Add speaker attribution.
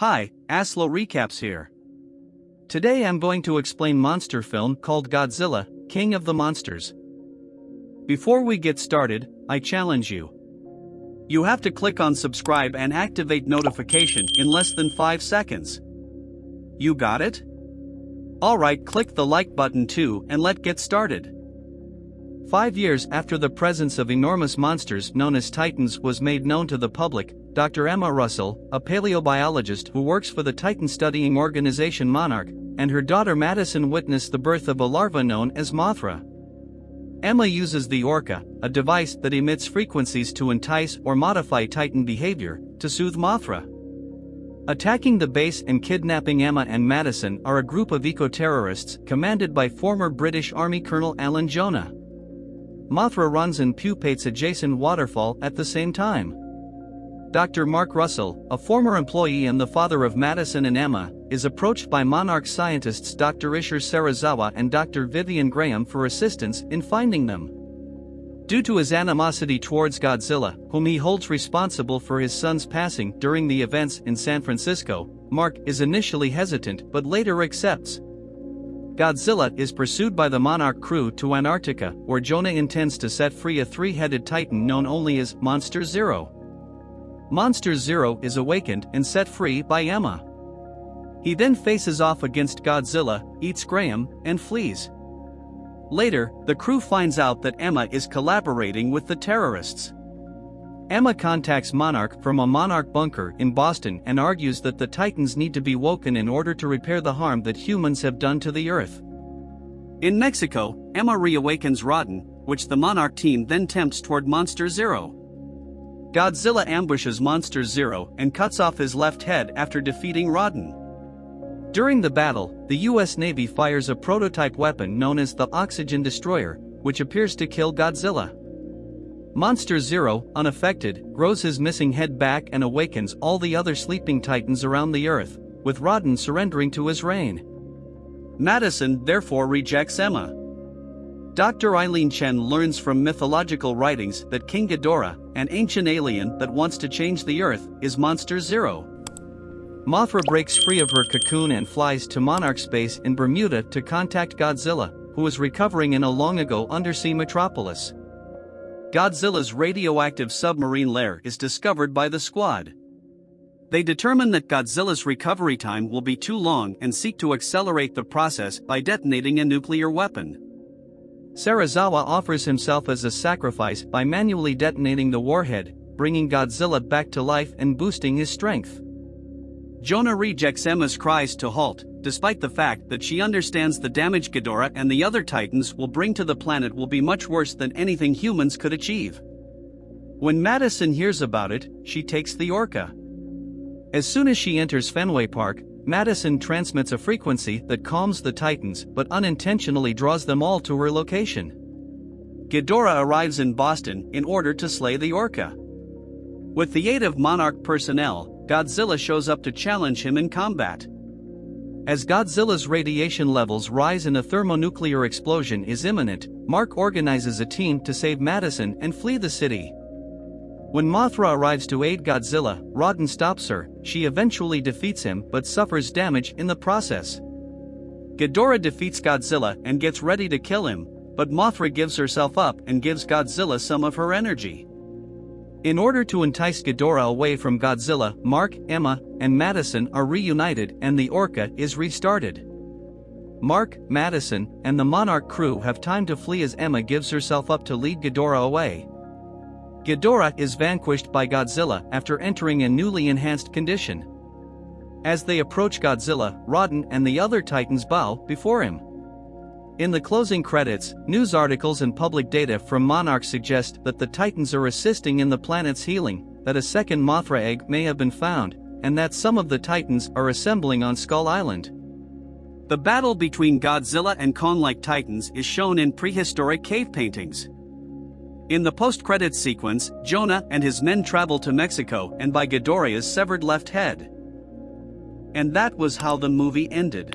Speaker 1: Hi, Aslo Recaps here. Today I'm going to explain monster film called Godzilla, King of the Monsters. Before we get started, I challenge you. You have to click on subscribe and activate notification in less than 5 seconds. You got it? Alright, click the like button too and let's get started. 5 years after the presence of enormous monsters known as Titans was made known to the public, Dr. Emma Russell, a paleobiologist who works for the Titan studying organization Monarch, and her daughter Madison witnessed the birth of a larva known as Mothra. Emma uses the Orca, a device that emits frequencies to entice or modify Titan behavior, to soothe Mothra. Attacking the base and kidnapping Emma and Madison are a group of eco-terrorists commanded by former British Army Colonel Alan Jonah. Mothra runs and pupates adjacent waterfall at the same time. Dr. Mark Russell, a former employee and the father of Madison and Emma, is approached by Monarch scientists Dr. Ishir Serizawa and Dr. Vivian Graham for assistance in finding them. Due to his animosity towards Godzilla, whom he holds responsible for his son's passing during the events in San Francisco, Mark is initially hesitant but later accepts. Godzilla is pursued by the Monarch crew to Antarctica, where Jonah intends to set free a three-headed titan known only as Monster Zero. Monster Zero is awakened and set free by Emma. He then faces off against Godzilla, eats Graham, and flees. Later, the crew finds out that Emma is collaborating with the terrorists. Emma contacts Monarch from a Monarch bunker in Boston and argues that the Titans need to be woken in order to repair the harm that humans have done to the Earth. In Mexico, Emma reawakens Rodden, which the Monarch team then tempts toward Monster Zero. Godzilla ambushes Monster Zero and cuts off his left head after defeating Rodden. During the battle, the US Navy fires a prototype weapon known as the Oxygen Destroyer, which appears to kill Godzilla. Monster Zero, unaffected, grows his missing head back and awakens all the other sleeping titans around the Earth, with Rodden surrendering to his reign. Madison therefore rejects Emma. Dr. Eileen Chen learns from mythological writings that King Ghidorah, an ancient alien that wants to change the Earth, is Monster Zero. Mothra breaks free of her cocoon and flies to Monarch space in Bermuda to contact Godzilla, who is recovering in a long-ago undersea metropolis. Godzilla's radioactive submarine lair is discovered by the squad. They determine that Godzilla's recovery time will be too long and seek to accelerate the process by detonating a nuclear weapon. Serizawa offers himself as a sacrifice by manually detonating the warhead, bringing Godzilla back to life and boosting his strength. Jonah rejects Emma's cries to halt, despite the fact that she understands the damage Ghidorah and the other Titans will bring to the planet will be much worse than anything humans could achieve. When Madison hears about it, she takes the Orca. As soon as she enters Fenway Park, Madison transmits a frequency that calms the Titans but unintentionally draws them all to her location. Ghidorah arrives in Boston in order to slay the Orca. With the aid of Monarch personnel, Godzilla shows up to challenge him in combat. As Godzilla's radiation levels rise and a thermonuclear explosion is imminent, Mark organizes a team to save Madison and flee the city. When Mothra arrives to aid Godzilla, Rodden stops her. She eventually defeats him but suffers damage in the process. Ghidorah defeats Godzilla and gets ready to kill him, but Mothra gives herself up and gives Godzilla some of her energy. In order to entice Ghidorah away from Godzilla, Mark, Emma, and Madison are reunited and the Orca is restarted. Mark, Madison, and the Monarch crew have time to flee as Emma gives herself up to lead Ghidorah away. Ghidorah is vanquished by Godzilla after entering a newly enhanced condition. As they approach Godzilla, Rodden and the other Titans bow before him. In the closing credits, news articles and public data from Monarch suggest that the Titans are assisting in the planet's healing, that a second Mothra egg may have been found, and that some of the Titans are assembling on Skull Island. The battle between Godzilla and Kong-like Titans is shown in prehistoric cave paintings. In the post-credits sequence, Jonah and his men travel to Mexico and buy Ghidorah's severed left head. And that was how the movie ended.